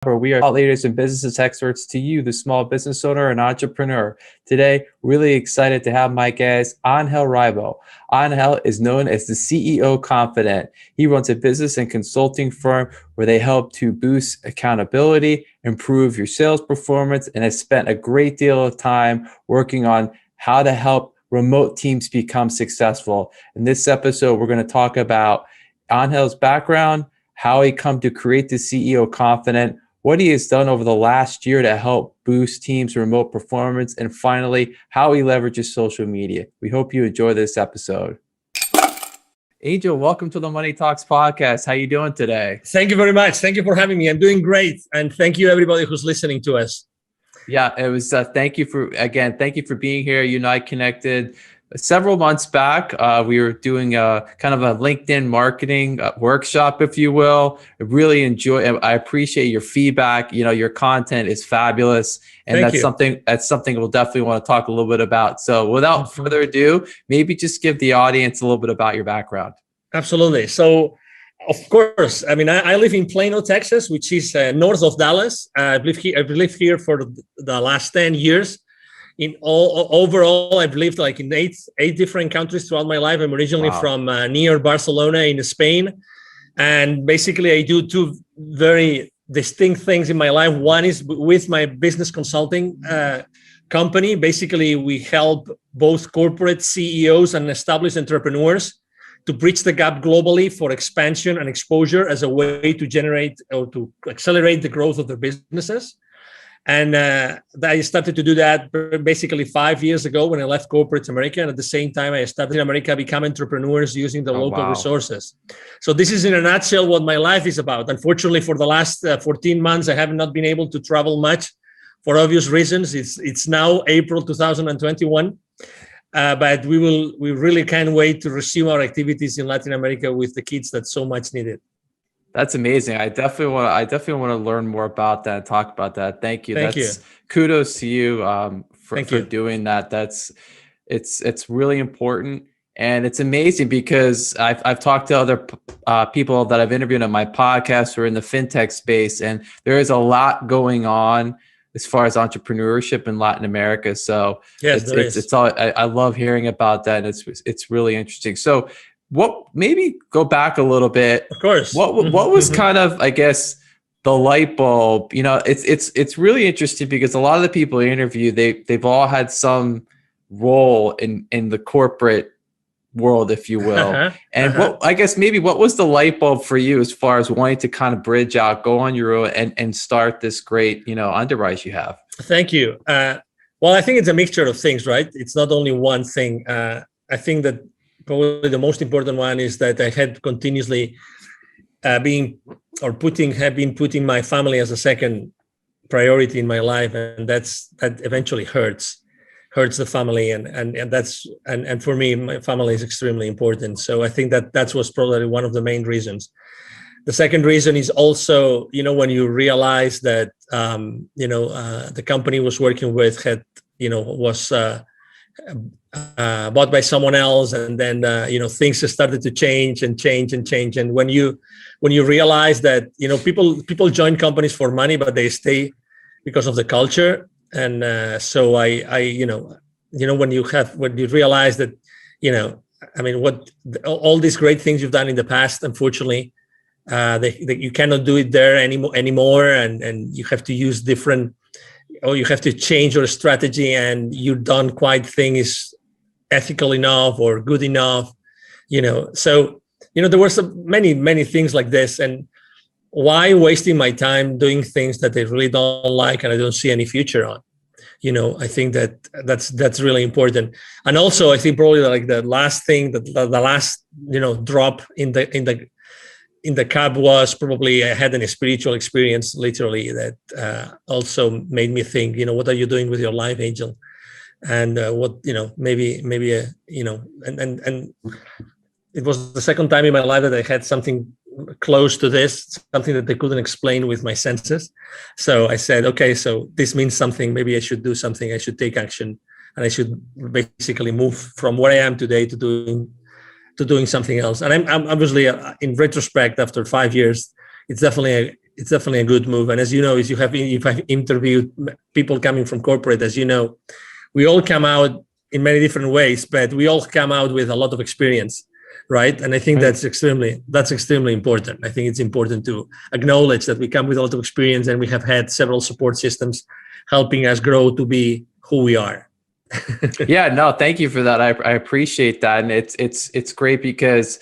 where we are thought leaders and business experts to you, the small business owner and entrepreneur. Today, really excited to have my guest, Angel Ribo. Angel is known as the CEO Confident. He runs a business and consulting firm where they help to boost accountability, improve your sales performance, and has spent a great deal of time working on how to help remote teams become successful. In this episode, we're going to talk about Angel's background, how he come to create the CEO Confident, what he has done over the last year to help boost teams' remote performance, and finally, how he leverages social media. We hope you enjoy this episode. Angel, welcome to the Money Talks podcast. How you doing today? Thank you very much. Thank you for having me. I'm doing great. And thank you everybody who's listening to us. Yeah, it was, thank you for being here. You and I connected several months back. We were doing a kind of a LinkedIn marketing workshop, if you will. I appreciate your feedback. You know, your content is fabulous. And that's something we'll definitely want to talk a little bit about. So without further ado, maybe just give the audience a little bit about your background. Absolutely. So, of course, I mean, I live in Plano, Texas, which is north of Dallas. I've lived here for the last 10 years. Overall, I've lived like in eight different countries throughout my life. I'm originally from near Barcelona in Spain. And basically, I do two very distinct things in my life. One is with my business consulting company. Basically, we help both corporate CEOs and established entrepreneurs to bridge the gap globally for expansion and exposure as a way to generate or to accelerate the growth of their businesses. And I started to do that basically 5 years ago when I left corporate America. And at the same time, I started in America, become entrepreneurs using the local resources. So this is in a nutshell what my life is about. Unfortunately, for the last 14 months, I have not been able to travel much for obvious reasons. It's now April 2021. But we really can't wait to resume our activities in Latin America with the kids that so much needed. That's amazing. I definitely want to learn more about that and talk about that. Thank you. Thank you. Kudos to you for doing that. It's really important. And it's amazing because I've talked to other people that I've interviewed on my podcast who are in the fintech space, and there is a lot going on as far as entrepreneurship in Latin America. So yes, I love hearing about that. And it's really interesting. So maybe go back a little bit. Of course. What was kind of, I guess, the light bulb? You know, it's really interesting because a lot of the people I interview, they've all had some role in the corporate world, if you will. What was the light bulb for you as far as wanting to kind of bridge out, go on your own and start this great, enterprise you have? Thank you. Well, I think it's a mixture of things, right? It's not only one thing. I think that probably the most important one is that I had continuously been putting my family as a second priority in my life, and that eventually hurts the family, and for me, my family is extremely important. So I think that was probably one of the main reasons. The second reason is also, when you realize that the company was working with was bought by someone else, and then things started to change. And when you realize that people join companies for money, but they stay because of the culture. And so when you realize that all these great things you've done in the past, unfortunately, that you cannot do it there anymore, and you have to use different, or you have to change your strategy, and you don't quite think is ethical enough or good enough, So, there were many things like this, and why wasting my time doing things that I really don't like and I don't see any future on? I think that's really important. And also, I think probably like the last thing, the last drop in the cup was probably I had a spiritual experience, literally, that also made me think, what are you doing with your life, Angel? And maybe and it was the second time in my life that I had something close to this, something that they couldn't explain with my senses. So I said, okay, so this means something. Maybe I should do something. I should take action, and I should basically move from where I am today to doing something else. And I'm obviously, in retrospect, after 5 years, it's definitely it's definitely a good move. And as you know, if I've interviewed people coming from corporate, as you know, we all come out in many different ways, but we all come out with a lot of experience, right? And I think that's extremely important. I think it's important to acknowledge that we come with a lot of experience and we have had several support systems helping us grow to be who we are. Yeah, no, thank you for that. I appreciate that. And it's great because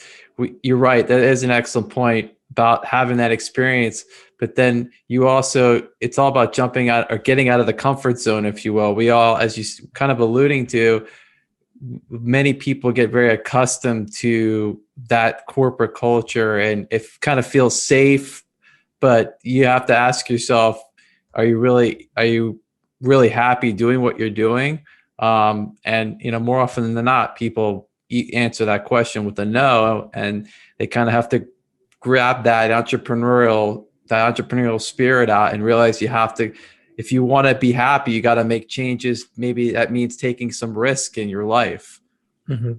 you're right. That is an excellent point about having that experience. But then it's all about jumping out or getting out of the comfort zone, if you will. We all, as you kind of alluding to, many people get very accustomed to that corporate culture and it kind of feels safe, but you have to ask yourself, are you really happy doing what you're doing? And more often than not, people answer that question with a no, and they kind of have to grab that entrepreneurial spirit out and realize you have to, if you want to be happy, you got to make changes. Maybe that means taking some risk in your life. Mm-hmm.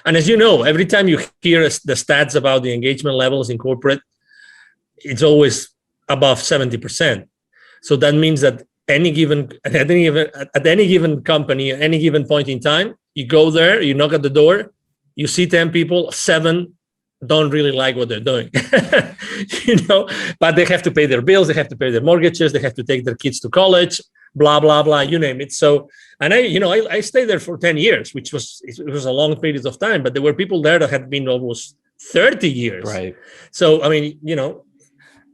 And as you know, every time you hear the stats about the engagement levels in corporate, it's always above 70%. So that means that at any given company, at any given point in time, you go there, you knock at the door, you see 10 people, 7 don't really like what they're doing, but they have to pay their bills, they have to pay their mortgages, they have to take their kids to college, blah, blah, blah, you name it. So, and I stayed there for 10 years, it was a long period of time, but there were people there that had been almost 30 years. Right. So, I mean,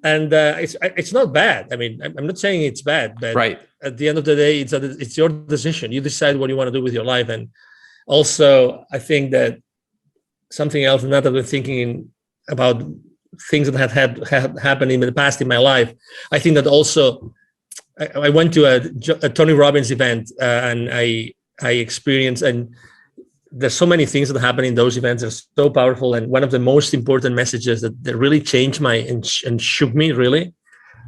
and it's not bad. I mean, I'm not saying it's bad, but right. At the end of the day, it's your decision. You decide what you want to do with your life. And also, I think that something else, now that we're thinking about things that had happened in the past in my life, I think that also I went to a Tony Robbins event and I experienced, and there's so many things that happen in those events that are so powerful. And one of the most important messages that really changed and shook me really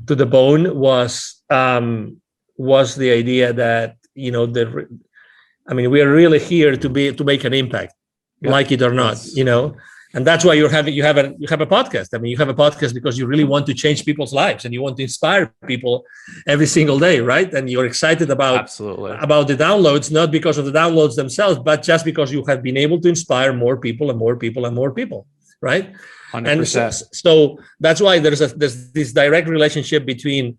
to the bone was the idea that, we are really here to make an impact, like it or not, and that's why you have a podcast. I mean, you have a podcast because you really want to change people's lives and you want to inspire people every single day, right? And you're excited about the downloads, not because of the downloads themselves, but just because you have been able to inspire more people and more people and more people, right? 100%. And so that's why there's this direct relationship between,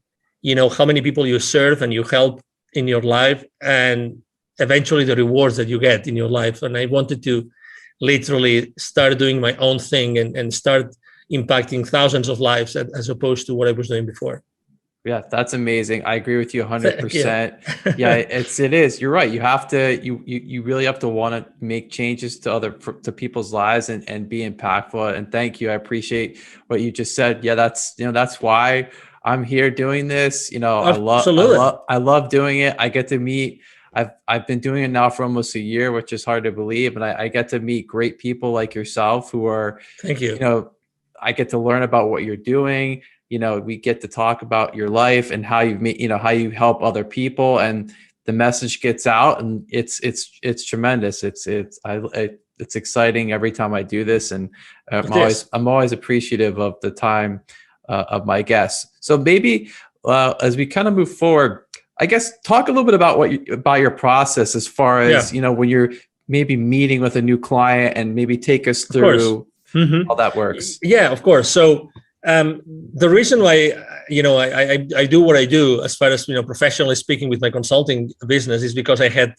how many people you serve and you help in your life and eventually the rewards that you get in your life. And I wanted to literally start doing my own thing and start impacting thousands of lives as opposed to what I was doing before. Yeah, that's amazing. I agree with you 100%. Yeah, it is. You're right. You have to, you really have to want to make changes to people's lives and be impactful. And thank you. I appreciate what you just said. Yeah, that's why I'm here doing this. I love doing it. I get to meet, I've been doing it now for almost a year, which is hard to believe. And I get to meet great people like yourself who are, thank you. I get to learn about what you're doing. We get to talk about your life and how how you help other people, and the message gets out, and it's tremendous. It's exciting every time I do this. And I'm always appreciative of the time of my guests. So maybe as we kind of move forward, I guess talk a little bit about your process as far as, when you're maybe meeting with a new client, and maybe take us through how that works. Yeah, of course. So the reason why, I do what I do as far as, professionally speaking with my consulting business is because I had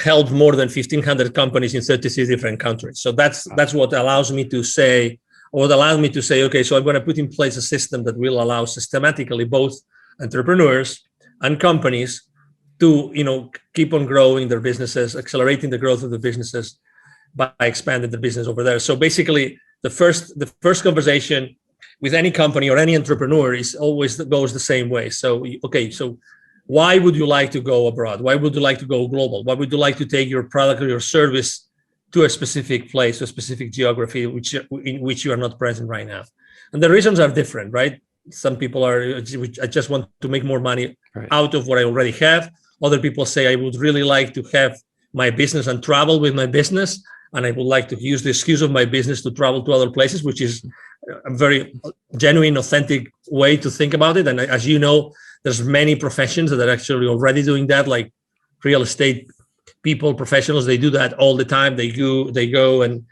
helped more than 1,500 companies in 36 different countries. So that's what allows me to say, okay, so I'm going to put in place a system that will allow systematically both entrepreneurs and companies to, keep on growing their businesses, accelerating the growth of the businesses by expanding the business over there. So basically, the first conversation with any company or any entrepreneur goes the same way. So, okay, so why would you like to go abroad? Why would you like to go global? Why would you like to take your product or your service to a specific place, a specific geography in which you are not present right now? And the reasons are different, right? Some people I just want to make more money out of what I already have. Other people say, I would really like to have my business and travel with my business. And I would like to use the excuse of my business to travel to other places, which is a very genuine, authentic way to think about it. And as you know, there's many professions that are actually already doing that, like real estate people, professionals. They do that all the time. They go and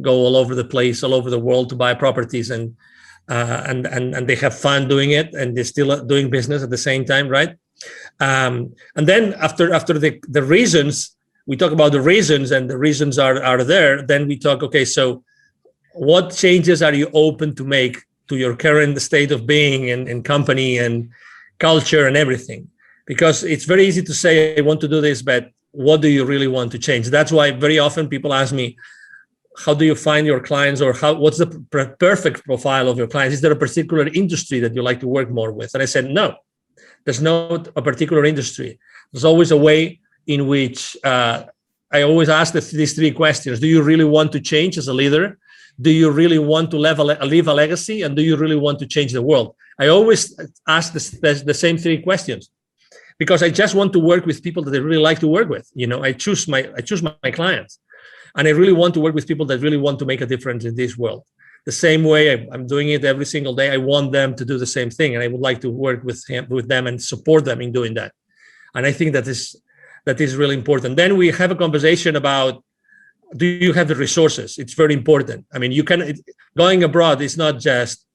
go all over the place, all over the world to buy properties, and they have fun doing it, and they're still doing business at the same time, right? And then after the reasons, we talk about the reasons, and the reasons are there. Then we talk, okay, so what changes are you open to make to your current state of being and company and culture and everything? Because it's very easy to say, I want to do this, but what do you really want to change? That's why very often people ask me, how do you find your clients, or what's the perfect profile of your clients? Is there a particular industry that you like to work more with? And I said, no, there's not a particular industry. There's always a way in which I always ask these three questions. Do you really want to change as a leader? Do you really want to leave a legacy? And do you really want to change the world? I always ask the same three questions, because I just want to work with people that I really like to work with. You know, I choose my clients, and I really want to work with people that really want to make a difference in this world. The same way I'm doing it every single day. I want them to do the same thing, and I would like to work with them and support them in doing that. And I think that is really important. Then we have a conversation about, do you have the resources? It's very important. I mean, going abroad is not just,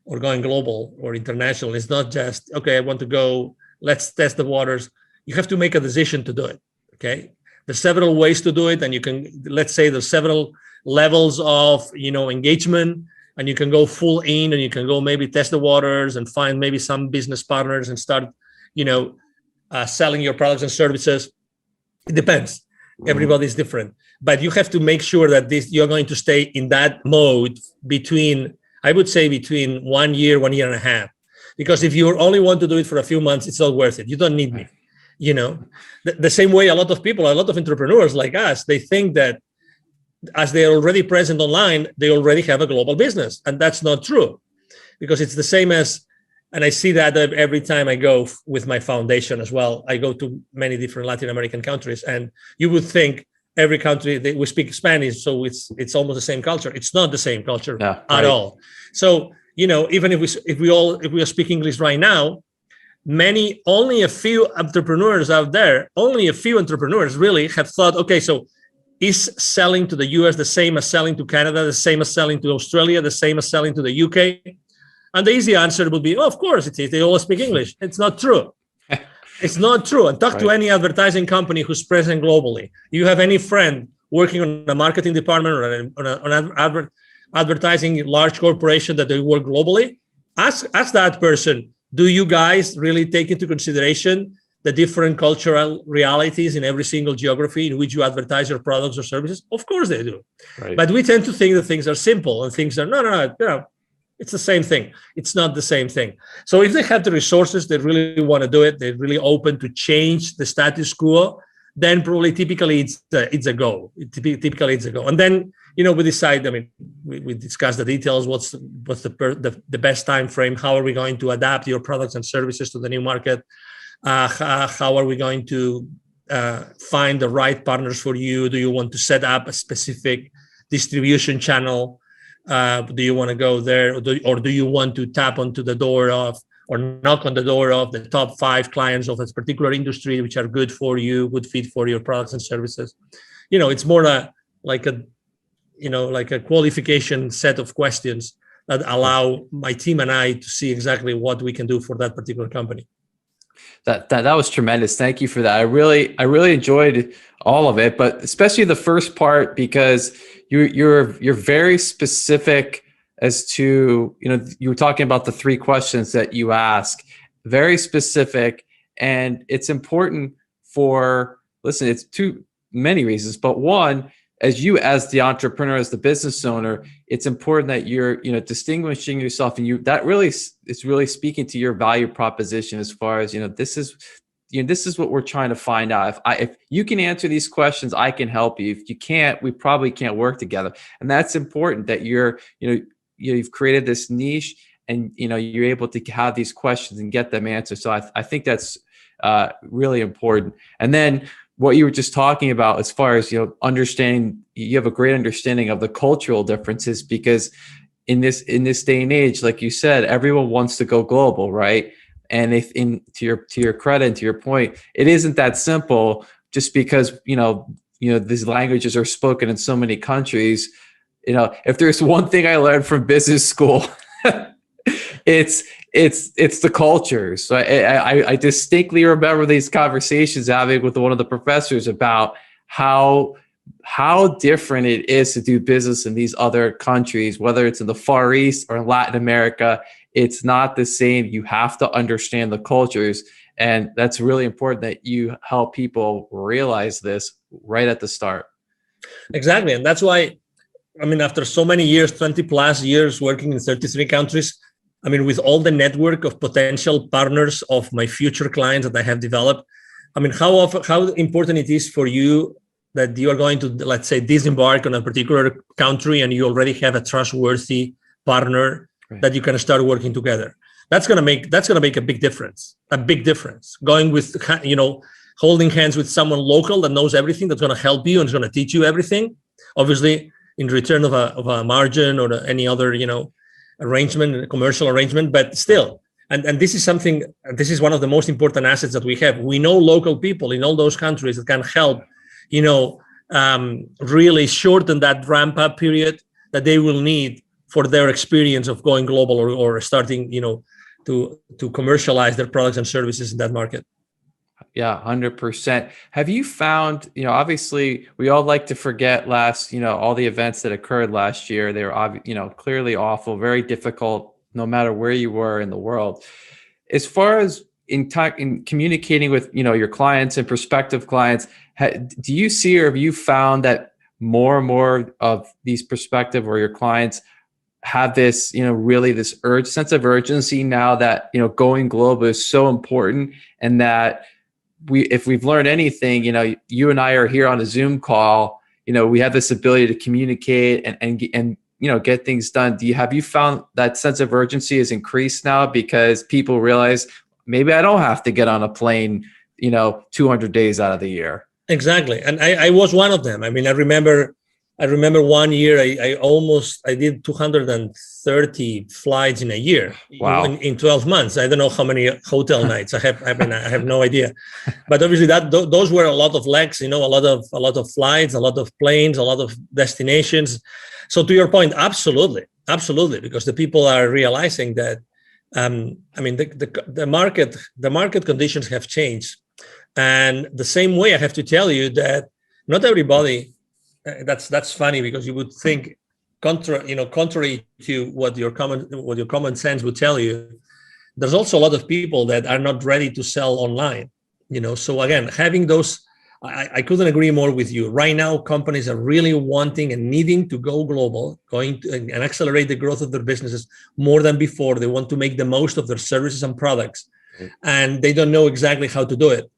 or going global or international. It's not just, okay, I want to go, let's test the waters. You have to make a decision to do it, okay? There's several ways to do it, and you can, let's say there's several levels of, engagement, and you can go full in, and you can go maybe test the waters and find maybe some business partners and start, selling your products and services. It depends. Everybody's different, but you have to make sure that you're going to stay in that mode between 1 year, 1.5 years, because if you only want to do it for a few months, it's not worth it. You don't need me. The same way a lot of entrepreneurs like us, they think that as they're already present online, they already have a global business, and that's not true, because it's the same as. And I see that every time I go with my foundation as well. I go to many different Latin American countries, and you would think every country we speak Spanish, so it's almost the same culture. It's not the same culture at all. So even if we are speaking English right now, only a few entrepreneurs out there, really have thought, okay, so is selling to the US the same as selling to Canada, the same as selling to Australia, the same as selling to the UK? And the easy answer would be, of course it is. They all speak English. It's not true. It's not true. And talk to any advertising company who's present globally. You have any friend working on a marketing department or on an advertising large corporation that they work globally? Ask that person, do you guys really take into consideration the different cultural realities in every single geography in which you advertise your products or services? Of course they do. Right. But we tend to think that things are simple, and things are, no. It's the same thing. It's not the same thing. So if they have the resources, they really want to do it, they're really open to change the status quo, then probably typically it's a go. Typically it's a go. And then, we decide, we discuss the details, what's the best time frame, how are we going to adapt your products and services to the new market, how are we going to find the right partners for you? Do you want to set up a specific distribution channel? Do you want to go there, or do you want to tap onto the door of, or knock on the door of, the top 5 clients of this particular industry, which are good for you, good fit for your products and services? It's more like a qualification set of questions that allow my team and I to see exactly what we can do for that particular company. That was tremendous. Thank you for that. I really enjoyed all of it, but especially the first part, because you're very specific as to, you were talking about the 3 questions that you ask, very specific. And it's important it's too many reasons, but one, as the entrepreneur, as the business owner, it's important that you're, distinguishing yourself, and it's really speaking to your value proposition as far as, this is what we're trying to find out. If you can answer these questions, I can help you. If you can't, we probably can't work together. And that's important, that you've created this niche, and, you're able to have these questions and get them answered. So I think that's really important. And then what you were just talking about, as far as, understanding, you have a great understanding of the cultural differences, because in this day and age, like you said, everyone wants to go global, right? And if to your credit and to your point, it isn't that simple, just because, these languages are spoken in so many countries. If there's one thing I learned from business school, it's the cultures. So I distinctly remember these conversations having with one of the professors about how different it is to do business in these other countries, whether it's in the Far East or in Latin America. It's not the same. You have to understand the cultures. And that's really important that you help people realize this right at the start. Exactly. And that's why, after so many years, 20 plus years working in 33 countries, with all the network of potential partners of my future clients that I have developed, how important it is for you that you are going to, let's say, disembark on a particular country and you already have a trustworthy partner, right, that you can start working together. That's gonna make a big difference. Going with, holding hands with someone local that knows everything, that's gonna help you and is gonna teach you everything, obviously in return of a margin or any other, arrangement, commercial arrangement, but still. And this is one of the most important assets that we have. We know local people in all those countries that can help, really shorten that ramp up period that they will need for their experience of going global or starting, to commercialize their products and services in that market. Yeah, 100%. Have you found, obviously we all like to forget all the events that occurred last year. They were, clearly awful, very difficult, no matter where you were in the world. As far as in communicating with, your clients and prospective clients, do you see, or have you found that more and more of these prospective or your clients have this, really this sense of urgency now that, going global is so important, and that if we've learned anything, you and I are here on a Zoom call, we have this ability to communicate and get things done. Have you found that sense of urgency has increased now because people realize maybe I don't have to get on a plane, 200 days out of the year? Exactly. And I was one of them. I remember 1 year, I did 230 flights in a year. Wow. In 12 months. I don't know how many hotel nights I have no idea, but obviously those were a lot of legs, a lot of flights, a lot of planes, a lot of destinations. So to your point, absolutely, because the people are realizing that, the market conditions have changed. And the same way I have to tell you that not everybody, that's funny, because you would think contrary to what your common sense would tell you, there's also a lot of people that are not ready to sell online. So again, having those, I couldn't agree more with you. Right now, companies are really wanting and needing to go global, and accelerate the growth of their businesses more than before. They want to make the most of their services and products, and they don't know exactly how to do it.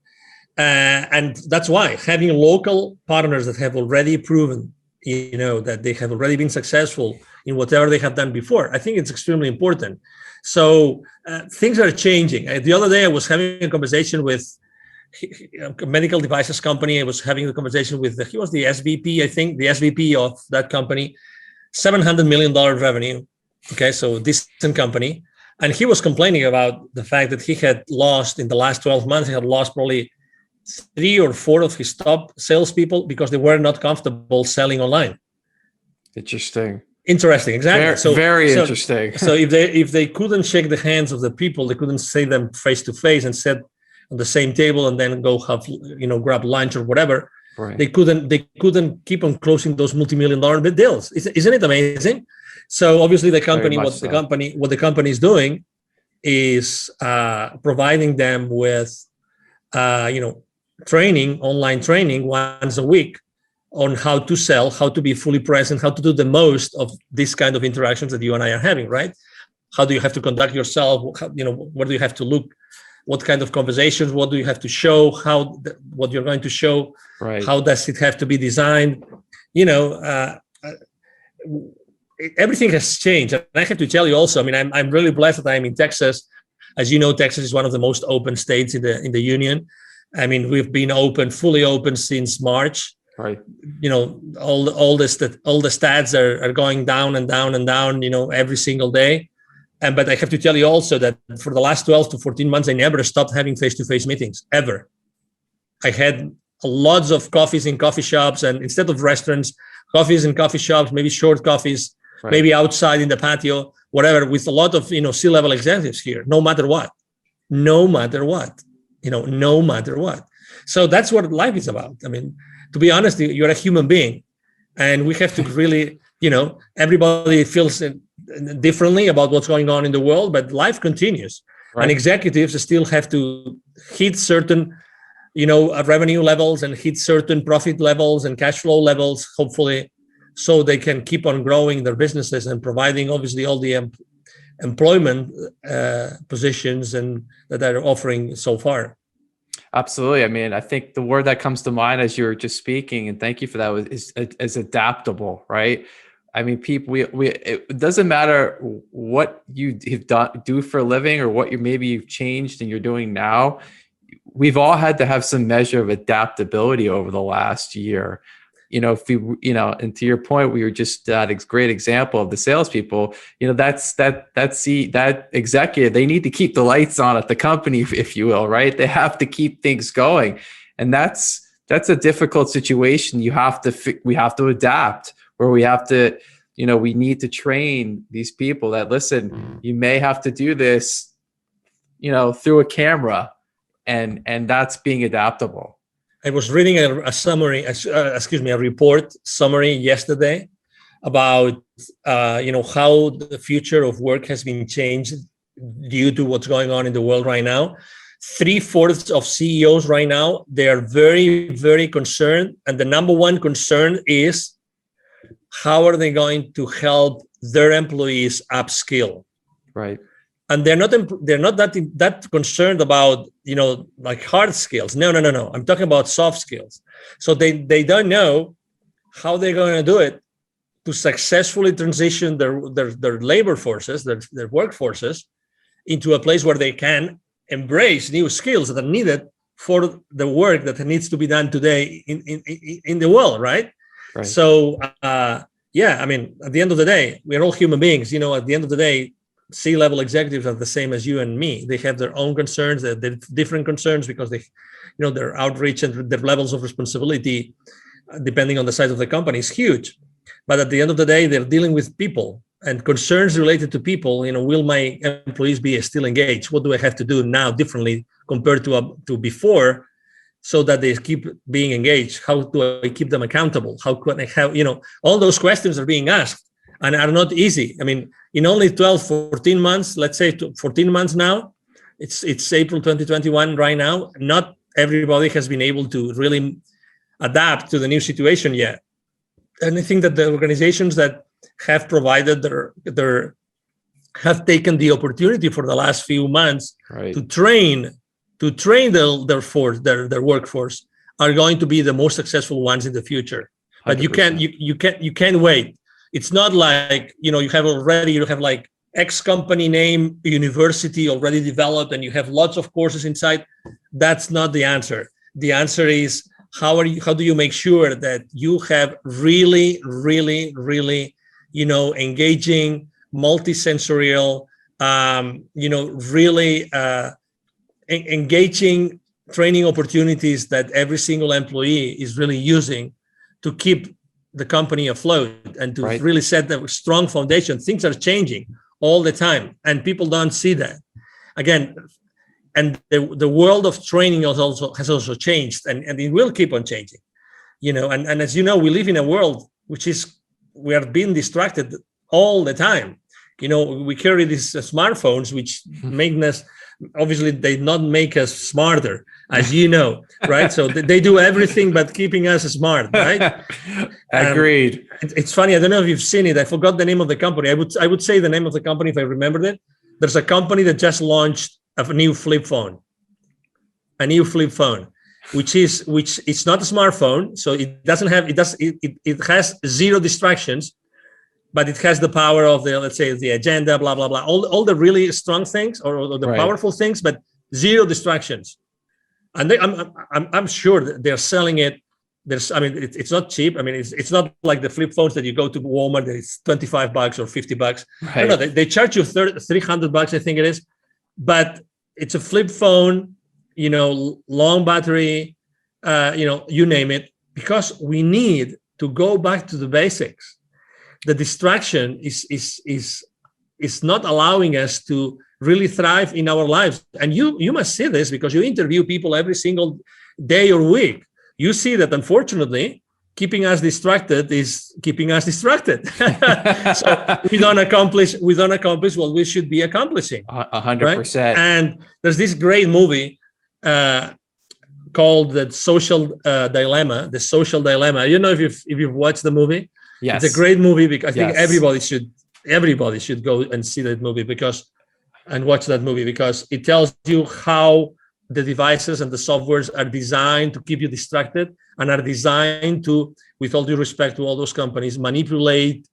And that's why having local partners that have already proven, that they have already been successful in whatever they have done before, I think it's extremely important. So things are changing. The other day, I was having a conversation with a medical devices company. I was having a conversation with he was the SVP, I think, the SVP of that company, $700 million revenue. Okay, so decent company. And he was complaining about the fact that he had lost, in the last 12 months, he had lost probably 3 or 4 of his top salespeople because they were not comfortable selling online. Interesting, exactly. Very interesting. So if they couldn't shake the hands of the people, they couldn't say them face to face and sit on the same table and then go have grab lunch or whatever. Right. They couldn't keep on closing those multi-million-dollar deals. Isn't it amazing? So obviously the company, what the company is doing is providing them with online training once a week on how to sell, how to be fully present, how to do the most of this kind of interactions that you and I are having, right? How do you have to conduct yourself? Where do you have to look? What kind of conversations? What do you have to show? What you're going to show? Right. How does it have to be designed? Everything has changed. And I have to tell you also, I'm really blessed that I'm in Texas. As you know, Texas is one of the most open states in the union. I mean, we've been fully open since March. Right. You know, all the stats are going down and down and down, you know, every single day. But I have to tell you also that for the last 12 to 14 months, I never stopped having face-to-face meetings, ever. I had lots of coffees in coffee shops, and instead of restaurants, coffees in coffee shops, maybe short coffees, right, maybe outside in the patio, whatever, with a lot of, you know, C-level executives here, no matter what. So that's what life is about. I mean, to be honest, you're a human being, and we have to really, you know, everybody feels differently about what's going on in the world, but life continues. Right. And executives still have to hit certain, you know, revenue levels and hit certain profit levels and cash flow levels, hopefully, so they can keep on growing their businesses and providing, obviously, all the employment positions and that they're offering so far. Absolutely. I mean, I think the word that comes to mind as you were just speaking, and thank you for that, is adaptable, right? I mean, people, it doesn't matter what you do for a living or what maybe you've changed and you're doing now. We've all had to have some measure of adaptability over the last year. You know, if we, you know, and to your point, we were just that great example of the salespeople. You know, that executive, they need to keep the lights on at the company, if you will, right? They have to keep things going, and that's a difficult situation. We have to adapt, where we have to, you know, we need to train these people that, listen, you may have to do this, you know, through a camera, and that's being adaptable. I was reading a report summary yesterday about, you know, how the future of work has been changed due to what's going on in the world right now. 3/4 of CEOs right now, they are very, very concerned. And the number one concern is, how are they going to help their employees upskill? Right. And they're not that concerned about, you know, like hard skills. No. I'm talking about soft skills. So they don't know how they're going to do it to successfully transition their labor forces, their workforces, into a place where they can embrace new skills that are needed for the work that needs to be done today in the world, right? So, yeah, I mean, at the end of the day, we're all human beings. You know, at the end of the day, C-level executives are the same as you and me. They have their own concerns. They're different concerns because they, you know, their outreach and their levels of responsibility, depending on the size of the company, is huge. But at the end of the day, they're dealing with people and concerns related to people. You know, will my employees be still engaged? What do I have to do now differently compared to before, so that they keep being engaged? How do I keep them accountable? How can I have, you know, all those questions are being asked and are not easy. I mean, in only 12, 14 months, let's say 14 months now, it's April 2021 right now, not everybody has been able to really adapt to the new situation yet. And I think that the organizations that have provided have taken the opportunity for the last few months to train their workforce are going to be the most successful ones in the future. But 100%. you can't wait. It's not like, you know, you have like X company name university already developed and you have lots of courses inside. That's not the answer. The answer is, how do you make sure that you have really, really, really, you know, engaging, multisensorial, you know, really engaging training opportunities that every single employee is really using to keep the company afloat and to really set a strong foundation. Things are changing all the time, and people don't see that. Again, and the world of training has also changed, and it will keep on changing. You know, and as you know, we live in a world we are being distracted all the time. You know, we carry these smartphones, which make us, obviously, they not make us smarter, as you know, right? So they do everything but keeping us smart, right? Agreed. It's funny. I don't know if you've seen it. I forgot the name of the company. I would say the name of the company if I remembered it. There's a company that just launched a new flip phone, which it's not a smartphone. So it doesn't have, it has zero distractions, but it has the power of the, let's say, the agenda, blah, blah, blah, all the really strong things or the powerful things, but zero distractions. and I'm sure that they're selling it. It's not cheap. It's not like the flip phones that you go to Walmart that it's $25 or $50. Right. No, they charge you $300, I think it is, but it's a flip phone, long battery, you name it, because we need to go back to the basics. The distraction is not allowing us to really thrive in our lives. And you must see this because you interview people every single day or week. You see that, unfortunately, keeping us distracted is keeping us distracted. So we don't accomplish what we should be accomplishing. 100%. Right? And there's this great movie called The Social Dilemma. The Social Dilemma. I don't know if you've watched the movie. Yes. It's a great movie because I think everybody should go and see that movie and watch that movie because it tells you how the devices and the softwares are designed to keep you distracted and are designed to, with all due respect to all those companies, manipulate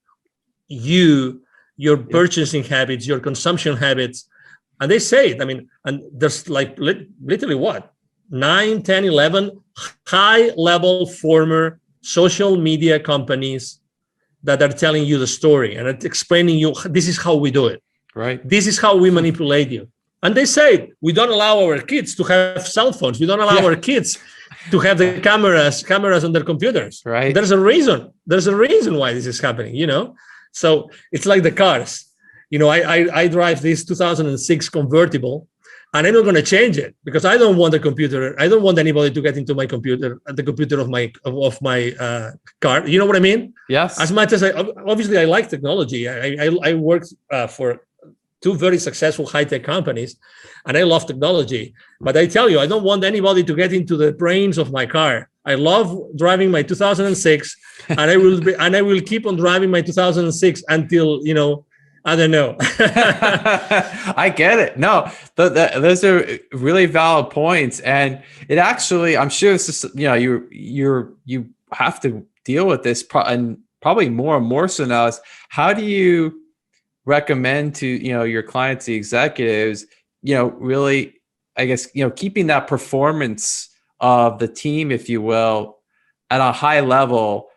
your purchasing habits, your consumption habits. And they say it, and there's like literally 9, 10, 11 high-level former social media companies that are telling you the story and explaining you, this is how we do it. Right. This is how we manipulate you. And they say, we don't allow our kids to have cell phones. We don't allow our kids to have the cameras on their computers. Right. There's a reason. There's a reason why this is happening, So it's like the cars. I drive this 2006 convertible, and I'm not going to change it because I don't want a computer. I don't want anybody to get into my computer, the computer of my car. You know what I mean? Yes. As much as I like technology. I worked for 2 very successful high-tech companies, and I love technology. But I tell you, I don't want anybody to get into the brains of my car. I love driving my 2006, and I will keep on driving my 2006 until I don't know. I get it. No, those are really valid points, and it actually, I'm sure this is, you have to deal with this, and probably more and more so now. Is how do you recommend to your clients, the executives, really, I guess, keeping that performance of the team, if you will, at a high level?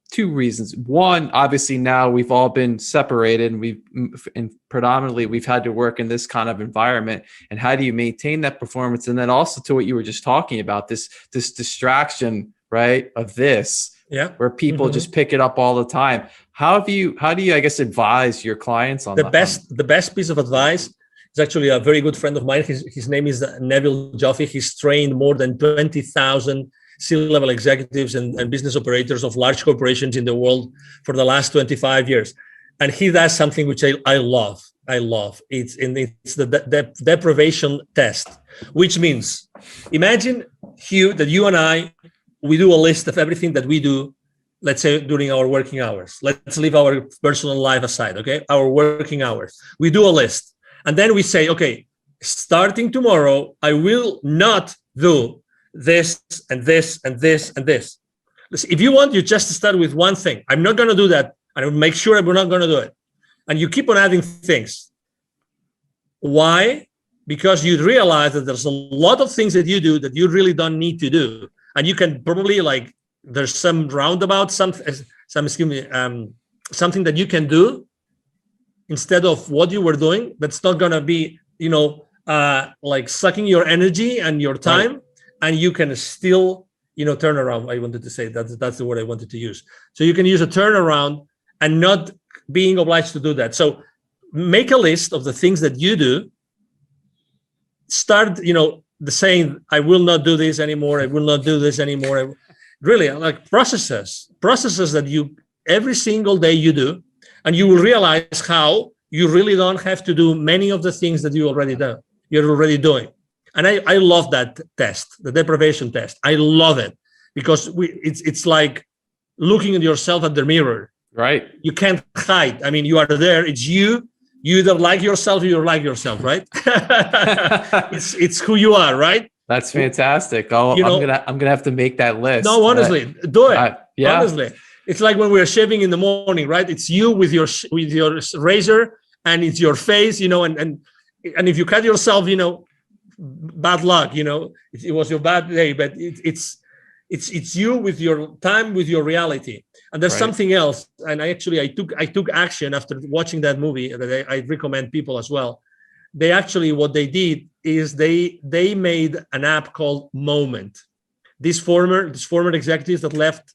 2 reasons. One, obviously now we've all been separated and predominantly we've had to work in this kind of environment. And how do you maintain that performance? And then also to what you were just talking about, this distraction, right, of this, where people just pick it up all the time. How do you, I guess, advise your clients on the best piece of advice is actually a very good friend of mine. His name is Neville Joffe. He's trained more than 20,000 C-level executives and business operators of large corporations in the world for the last 25 years. And he does something which I love. It's the deprivation test, which means, imagine, Hugh, that you and I, we do a list of everything that we do, let's say during our working hours. Let's leave our personal life aside, okay? Our working hours. We do a list. And then we say, okay, starting tomorrow, I will not do this and this and this and this. Listen, if you want, you just start with one thing. I'm not going to do that. And I will make sure we're not going to do it. And you keep on adding things. Why? Because you realize that there's a lot of things that you do that you really don't need to do. And you can probably, there's some roundabout, something that you can do instead of what you were doing. That's not going to be, sucking your energy and your time. Right. And you can still, turn around. I wanted to say that's the word I wanted to use. So you can use a turnaround and not being obliged to do that. So make a list of the things that you do. Start, the saying, I will not do this anymore. I will not do this anymore. Really, like processes that you every single day you do, and you will realize how you really don't have to do many of the things that you're already doing. And I love that test, the deprivation test. I love it because it's like looking at yourself at the mirror. Right. You can't hide. You are there. It's you. You either like yourself or you like yourself, right? it's who you are, right? That's fantastic. I'm gonna have to make that list. No, honestly, do it. Yeah. Honestly, it's like when we're shaving in the morning, right? It's you with your razor, and it's your face, and if you cut yourself, bad luck, it was your bad day, but it's you with your time, with your reality. And there's something else. And I took action after watching that movie that I recommend people as well. They actually, what they did is they made an app called Moment. These former executives that left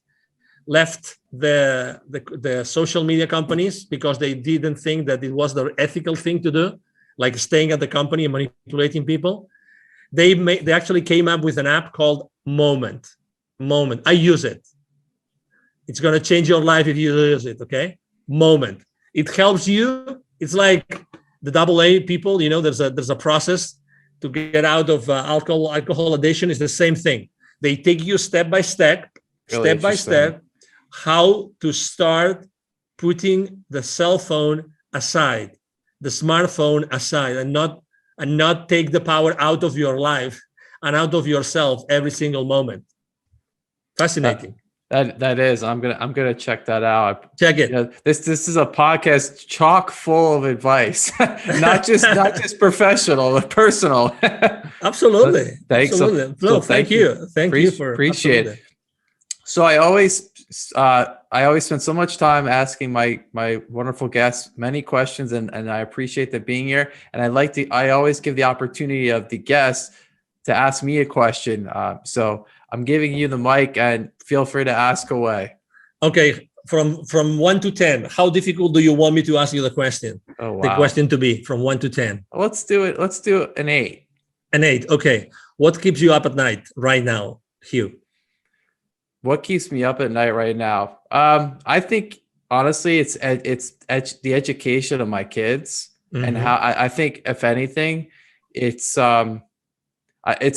the social media companies because they didn't think that it was the ethical thing to do, like staying at the company and manipulating people. They actually came up with an app called Moment. I use it. It's going to change your life if you use it. Okay. Moment. It helps you. It's like the AA people, there's a process to get out of alcohol addiction. Is the same thing. They take you step by step, how to start putting the cell phone aside, the smartphone aside, and not take the power out of your life and out of yourself every single moment. Fascinating. That is. I'm gonna check that out. Check it. This is a podcast chock full of advice, not just professional, but personal. Absolutely. Thanks. Absolutely. No, thank you. Thank you for appreciate it. So I always spend so much time asking my wonderful guests many questions, and I appreciate them being here. And I always give the opportunity of the guests to ask me a question. So I'm giving you the mic, and feel free to ask away. Okay, from 1 to 10, how difficult do you want me to ask you the question? Oh, wow. The question to be from 1 to 10. Let's do it. Let's do an 8. An 8. Okay. What keeps you up at night right now, Hugh? What keeps me up at night right now? I think honestly, it's the education of my kids, and how I think, if anything, it's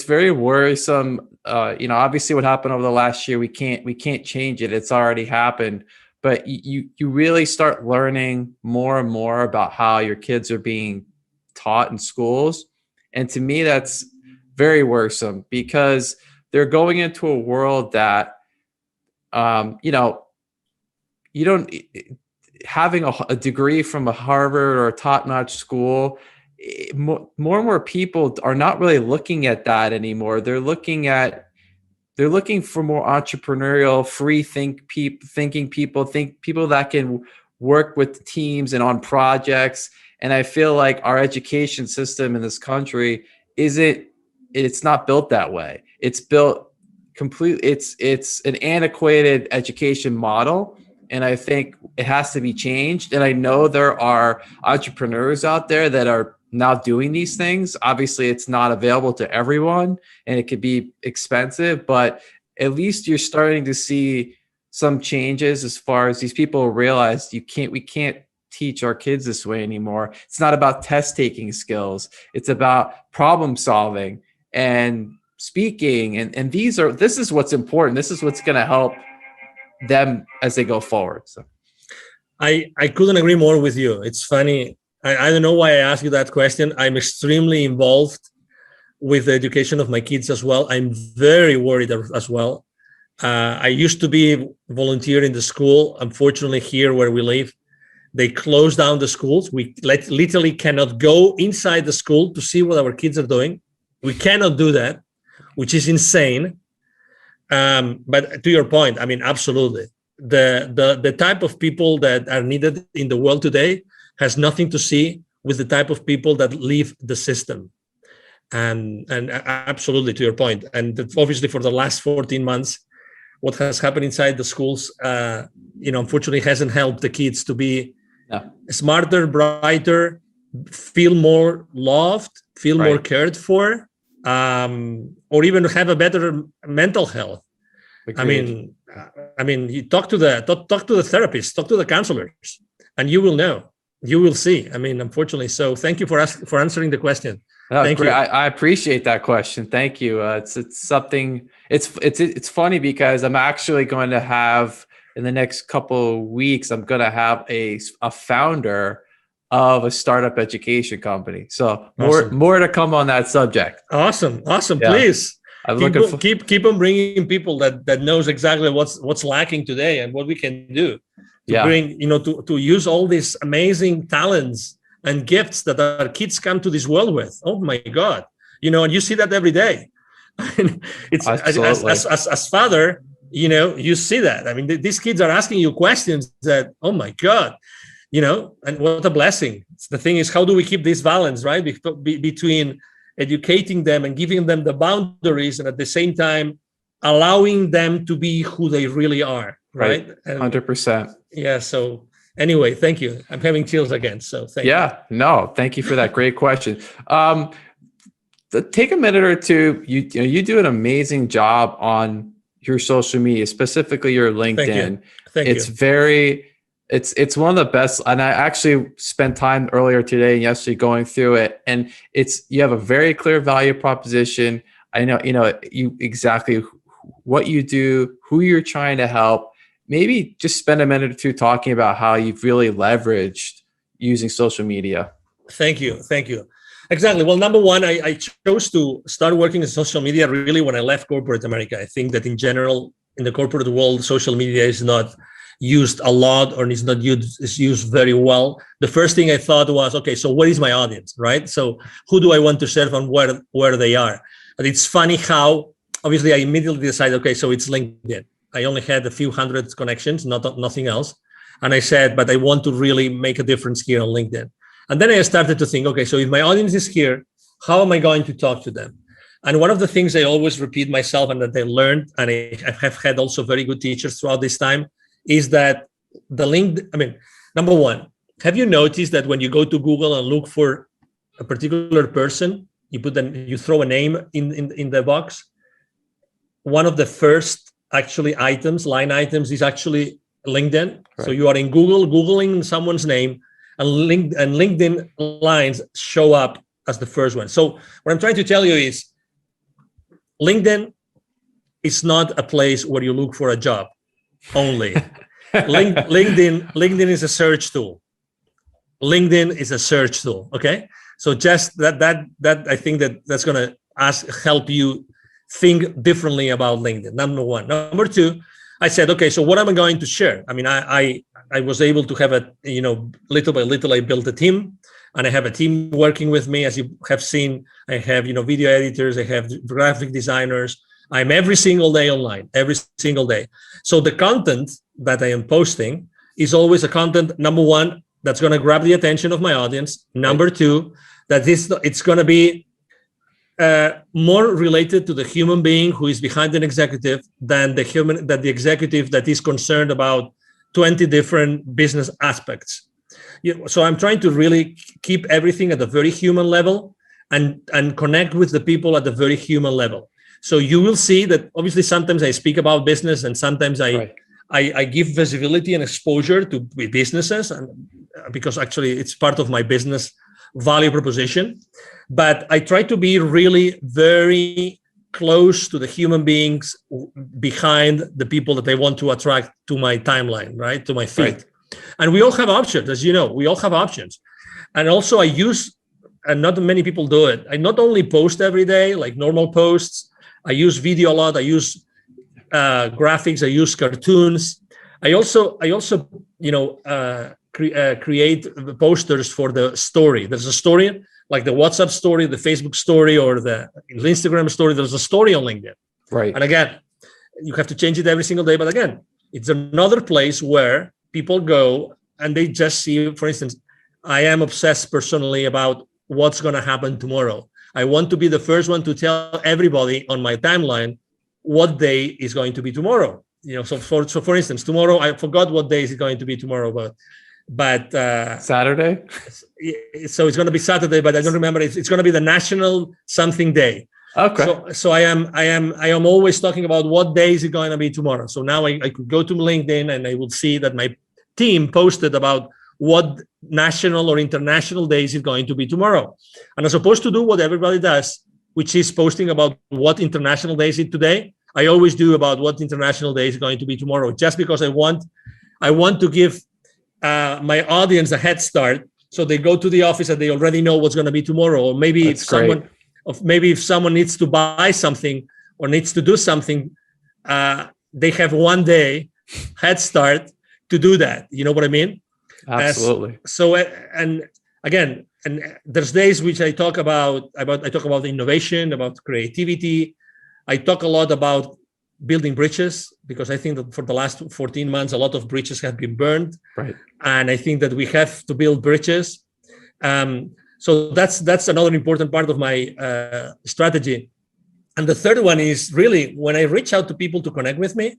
very worrisome. Obviously what happened over the last year, we can't change it. It's already happened, but you really start learning more and more about how your kids are being taught in schools. And to me, that's very worrisome, because they're going into a world that, you don't, having a degree from a Harvard or a top-notch school, more and more people are not really looking at that anymore. They're looking for more entrepreneurial, thinking people that can work with teams and on projects. And I feel like our education system in this country it's not built that way. It's built completely, it's an antiquated education model. And I think it has to be changed. And I know there are entrepreneurs out there that are now doing these things. Obviously, it's not available to everyone, and it could be expensive, but at least you're starting to see some changes as far as these people realize we can't teach our kids this way anymore. It's not about test taking skills. It's about problem solving and speaking. And this is what's important. This is what's going to help them as they go forward. So I couldn't agree more with you. It's funny. I don't know why I asked you that question. I'm extremely involved with the education of my kids as well. I'm very worried as well. I used to be volunteer in the school. Unfortunately, here where we live, they closed down the schools. We literally cannot go inside the school to see what our kids are doing. We cannot do that, which is insane. But to your point, I mean, absolutely. The type of people that are needed in the world today has nothing to see with the type of people that leave the system. And absolutely, to your point. And obviously for the last 14 months, what has happened inside the schools, unfortunately hasn't helped the kids to be smarter, brighter, feel more loved, feel more cared for, or even have a better mental health. Agreed. I mean, you talk to the therapist, talk to the counselors, and you will know. You will see. I mean, unfortunately. So thank you for answering the question. Thank you. I appreciate that question. Thank you. It's something. It's funny because I'm actually going to have in the next couple of weeks. I'm going to have a founder of a startup education company. So more to come on that subject. Awesome. Yeah. Please keep on bringing people that knows exactly what's lacking today and what we can do to bring, to use all these amazing talents and gifts that our kids come to this world with. Oh my God. and you see that every day. It's as father, you see that. I mean, these kids are asking you questions that, oh my God, and what a blessing. The thing is, how do we keep this balance, right? Between educating them and giving them the boundaries, and at the same time allowing them to be who they really are, right? 100%. Yeah. So anyway, thank you. I'm having chills again. So thank you. Yeah, no, thank you for that great question. Take a minute or two. You do an amazing job on your social media, specifically your LinkedIn. Thank you. It's one of the best. And I actually spent time earlier today and yesterday going through it. And you have a very clear value proposition. I know, you exactly what you do, who you're trying to help. Maybe just spend a minute or two talking about how you've really leveraged using social media. Thank you. Exactly. Well, number one, I chose to start working in social media really when I left corporate America. I think that in general, in the corporate world, social media is not used a lot, or is used very well. The first thing I thought was, okay, so what is my audience, right? So who do I want to serve and where they are? And it's funny how, obviously, I immediately decided, okay, so it's LinkedIn. I only had a few hundred connections, nothing else. And I said, but I want to really make a difference here on LinkedIn. And then I started to think, okay, so if my audience is here, how am I going to talk to them? And one of the things I always repeat myself and that I learned, and I have had also very good teachers throughout this time, is that number one, have you noticed that when you go to Google and look for a particular person, you throw a name in the box? One of the first line items is actually LinkedIn. Right. So you are in Google, Googling someone's name, and LinkedIn lines show up as the first one. So what I'm trying to tell you is LinkedIn is not a place where you look for a job only. LinkedIn is a search tool. LinkedIn is a search tool. Okay. So just that I think that's going to help you think differently about LinkedIn. Number one. Number two, I said, okay, so what am I going to share? I mean, I was able to have little by little, I built a team, and I have a team working with me. As you have seen, I have, video editors, I have graphic designers. I'm every single day online, every single day. So the content that I am posting is always a content, number one, that's going to grab the attention of my audience. Number two, it's going to be more related to the human being who is behind an executive than the executive that is concerned about 20 different business aspects. So I'm trying to really keep everything at a very human level and connect with the people at a very human level. So you will see that obviously sometimes I speak about business, and sometimes I give visibility and exposure to businesses, and because actually it's part of my business value proposition. But I try to be really very close to the human beings behind the people that I want to attract to my timeline, right? To my feed. Right. And we all have options, as you know, we all have options. And also and not many people do it, I not only post every day, like normal posts, I use video a lot, I use graphics, I use cartoons. I also create posters for the story. There's a story, like the WhatsApp story, the Facebook story, or the Instagram story. There's a story on LinkedIn. Right. And again, you have to change it every single day. But again, it's another place where people go and they just see, for instance, I am obsessed personally about what's going to happen tomorrow. I want to be the first one to tell everybody on my timeline what day is going to be tomorrow. So for instance, tomorrow, I forgot what day is it going to be tomorrow, but Saturday. So it's going to be Saturday, but I don't remember. It's going to be the National Something Day. Okay. So I am always talking about what day is it going to be tomorrow. So now I could go to LinkedIn and I will see that my team posted about what national or international day is it going to be tomorrow. And as opposed to do what everybody does, which is posting about what international day is it today, I always do about what international day is going to be tomorrow, just because I want to give my audience a head start, so they go to the office and they already know what's going to be tomorrow. Or maybe if someone needs to buy something or needs to do something, they have one day head start to do that. You know what I mean? Absolutely. And again, there's days which I talk about innovation, about creativity. I talk a lot about building bridges, because I think that for the last 14 months, a lot of bridges have been burned. Right. And I think that we have to build bridges. So that's another important part of my strategy. And the third one is really when I reach out to people to connect with me,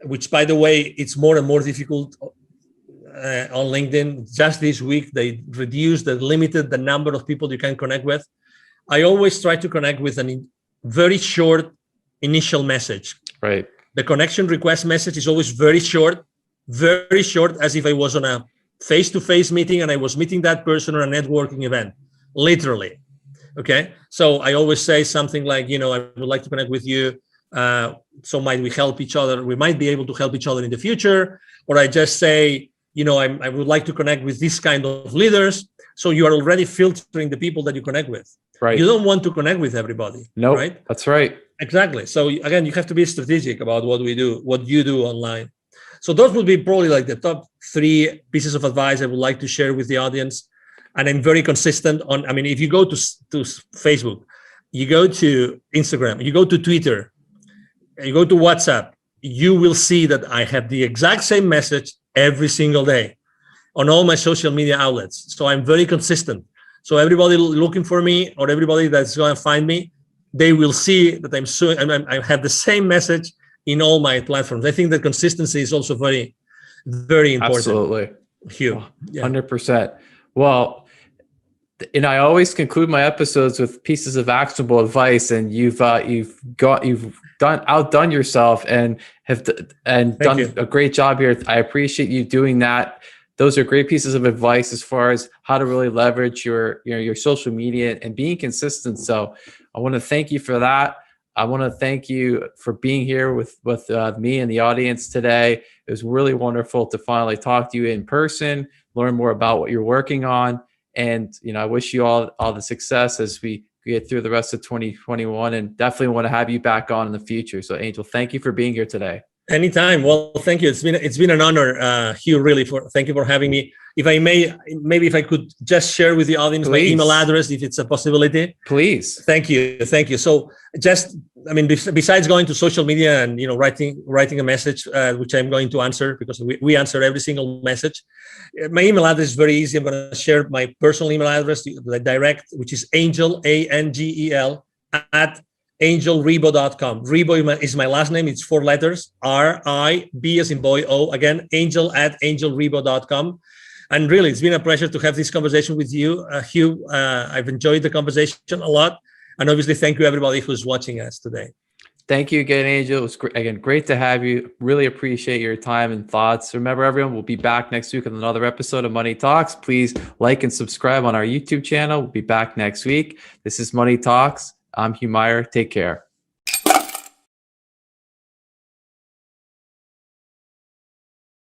which, by the way, it's more and more difficult on LinkedIn. Just this week, they limited the number of people you can connect with. I always try to connect with a very short initial message. Right. The connection request message is always very short, as if I was on a face-to-face meeting and I was meeting that person on a networking event, literally. Okay. So I always say something like, I would like to connect with you. So might we help each other? We might be able to help each other in the future. Or I just say, I would like to connect with this kind of leaders. So you are already filtering the people that you connect with. Right. You don't want to connect with everybody. No, right? That's right. Exactly. So again, you have to be strategic about what you do online. So those would be probably like the top 3 pieces of advice I would like to share with the audience. And I'm very consistent on, if you go to Facebook, you go to Instagram, you go to Twitter, you go to WhatsApp, you will see that I have the exact same message every single day on all my social media outlets. So I'm very consistent. So everybody looking for me, or everybody that's going to find me, they will see that I have the same message in all my platforms. I think that consistency is also very, very important. Absolutely. Huge. Yeah. 100%. Well, and I always conclude my episodes with pieces of actionable advice, and you've outdone yourself and done a great job here. I appreciate you doing that. Those are great pieces of advice as far as how to really leverage your social media and being consistent. So I want to thank you for that. I want to thank you for being here with me and the audience today. It was really wonderful to finally talk to you in person, learn more about what you're working on. And, I wish you all the success as we get through the rest of 2021, and definitely want to have you back on in the future. So Angel, thank you for being here today. Anytime. Well, thank you. It's been an honor, Hugh, really, thank you for having me. If I may, maybe if I could just share with the audience my email address, if it's a possibility. Please. Thank you. So besides going to social media and, writing a message, which I'm going to answer, because we answer every single message. My email address is very easy. I'm going to share my personal email address, the direct, which is Angel, ANGEL, at angelrebo.com. Rebo is my last name. It's 4 letters, R-I-B as in boy, O. Again, Angel at angelrebo.com. And really, it's been a pleasure to have this conversation with you, Hugh. I've enjoyed the conversation a lot. And obviously, thank you, everybody who's watching us today. Thank you again, Angel. It was great to have you. Really appreciate your time and thoughts. Remember, everyone, we'll be back next week with another episode of Money Talks. Please like and subscribe on our YouTube channel. We'll be back next week. This is Money Talks. I'm Hugh Meyer. Take care.